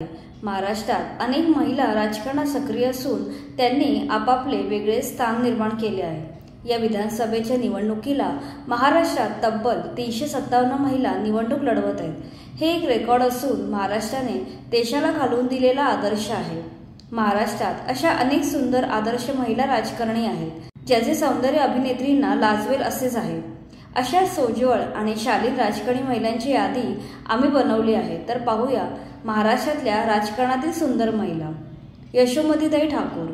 महाराष्ट्रात अनेक महिला राजकारणात सक्रिय असून त्यांनी आपापले वेगळे स्थान निर्माण केले आहे। या विधानसभेच्या निवडणुकीला महाराष्ट्रात तब्बल 357 महिला निवडणूक लढवत आहेत। हे एक रेकॉर्ड असून महाराष्ट्राने देशाला घालून दिलेला आदर्श आहे। महाराष्ट्रात अशा अनेक सुंदर आदर्श महिला राजकारणी आहेत, ज्याचे सौंदर्य अभिनेत्रींना लाजवेल असेच आहे। अशा सोज्वळ आणि शालीन राजकारणी महिलांची यादी आम्ही बनवली आहे, तर पाहूया महाराष्ट्रातल्या राजकारणातील सुंदर महिला। यशोमतीताई ठाकूर।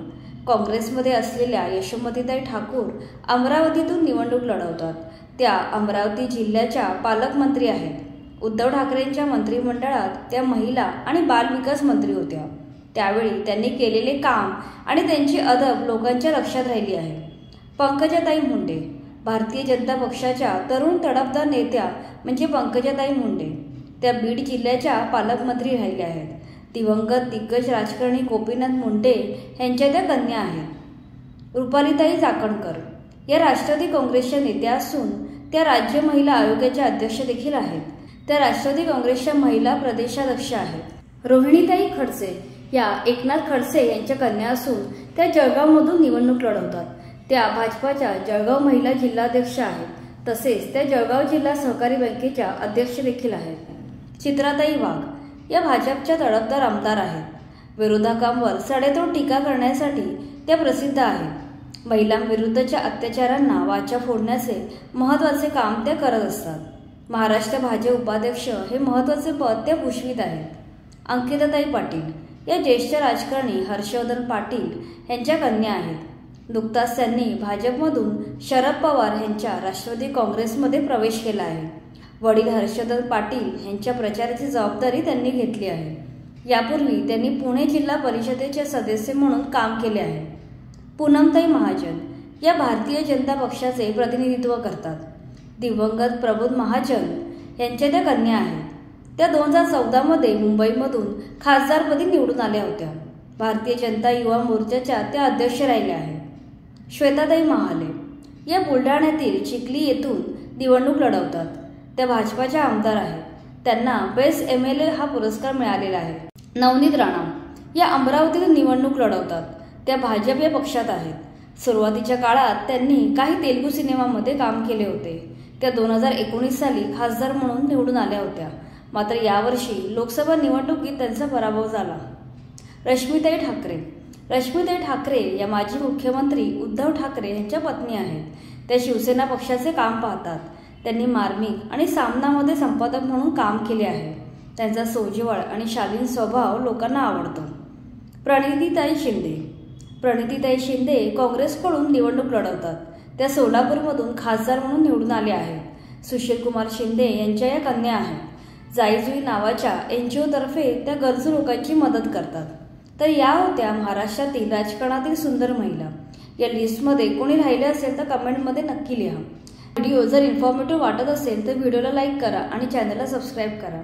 काँग्रेसमध्ये असलेल्या यशोमतीताई ठाकूर अमरावतीतून निवडणूक लढवतात। त्या अमरावती जिल्ह्याच्या पालकमंत्री आहेत। उद्धव ठाकरेंच्या मंत्रिमंडळात त्या महिला आणि बालविकास मंत्री होत्या। त्यावेळी त्यांनी केलेले काम आणि त्यांची अदब लोकांच्या लक्षात राहिली आहे। पंकजाताई मुंडे। भारतीय जनता पक्षाच्या तरुण तडफदार नेत्या म्हणजे पंकजाताई मुंडे। त्या बीड जिल्ह्याच्या पालकमंत्री राहिल्या आहेत। दिवंगत दिग्गज राजकारणी गोपीनाथ मुंडे यांच्या त्या कन्या आहेत। रुपालीताई चाकणकर या राष्ट्रवादी काँग्रेसच्या नेत्या असून त्या राज्य महिला आयोगाच्या अध्यक्ष देखील आहेत। त्या राष्ट्रवादी काँग्रेसच्या महिला प्रदेशाध्यक्ष आहेत। रोहिणीताई खडसे या एकनाथ खडसे यांच्या कन्या असून त्या जळगावमधून निवडणूक लढवतात। त्या भाजपाच्या जळगाव महिला जिल्हाध्यक्ष आहेत। तसेच त्या जळगाव जिल्हा सहकारी बँकेच्या अध्यक्ष देखील आहेत। चित्राताई वाघ या भाजपच्या तडफदार आमदार आहेत। विरोधकांवर सडेतोड टीका करण्यासाठी त्या प्रसिद्ध आहेत। महिलांविरुद्धच्या अत्याचारांना वाचा फोडण्याचे महत्त्वाचे काम त्या करत असतात। महाराष्ट्र भाजप उपाध्यक्ष हे महत्त्वाचे पद त्या भूषवित आहेत। अंकिताताई पाटील या ज्येष्ठ राजकारणी हर्षवर्धन पाटील यांच्या कन्या आहेत। नुकताच त्यांनी भाजपमधून शरद पवार यांच्या राष्ट्रवादी काँग्रेसमध्ये प्रवेश केला आहे। वडील हर्षवर्धन पाटील यांच्या प्रचाराची जबाबदारी त्यांनी घेतली आहे। यापूर्वी त्यांनी पुणे जिल्हा परिषदेचे सदस्य म्हणून काम केले आहे। पूनमताई महाजन या भारतीय जनता पक्षाचे प्रतिनिधित्व करतात। दिवंगत प्रबोध महाजन यांच्या त्या कन्या आहेत। त्या 2014 मध्ये मुंबईमधून खासदारपदी निवडून आल्या होत्या। भारतीय जनता युवा मोर्चाच्या त्या अध्यक्ष राहिल्या आहेत। श्वेताताई महाले या बुलढाण्यातील चिखली येथून निवडणूक लढवतात। त्या भाजपाच्या आमदार आहेत। त्यांना बेस्ट MLA हा पुरस्कार मिळालेला आहे। नवनीत राणा या अमरावतीतून निवडणूक लढवतात। त्या भाजप या पक्षात आहेत। सुरुवातीच्या काळात त्यांनी काही तेलुगू सिनेमामध्ये काम केले होते। त्या 2019 साली खासदार म्हणून निवडून आल्या होत्या, मात्र यावर्षी लोकसभा निवडणुकीत त्यांचा पराभव झाला। रश्मीताई ठाकरे। रश्मीताई ठाकरे या माजी मुख्यमंत्री उद्धव ठाकरे यांच्या पत्नी आहेत। त्या शिवसेना पक्षाचे काम पाहतात। त्यांनी मार्मिक आणि सामनामध्ये संपादक म्हणून काम केले आहे। त्यांचा सोज्वळ आणि शालीन स्वभाव लोकांना आवडतो। प्रणितीताई शिंदे। प्रणितीताई शिंदे काँग्रेसकडून निवडणूक लढवतात। त्या सोलापूरमधून खासदार म्हणून निवडून आले आहेत। सुशीलकुमार शिंदे यांच्या या कन्या आहेत। जाईजुई नावाच्या NGO तर्फे त्या गरजू लोकांची मदत करतात। तर या होत्या महाराष्ट्रातील राजकारणातील सुंदर महिला। या लिस्टमध्ये कोणी राहिले असेल तर कमेंटमध्ये नक्की लिहा। व्हिडिओ जर इन्फॉर्मेटिव्ह वाटत असेल तर व्हिडिओला लाईक करा आणि चॅनलला सबस्क्राईब करा।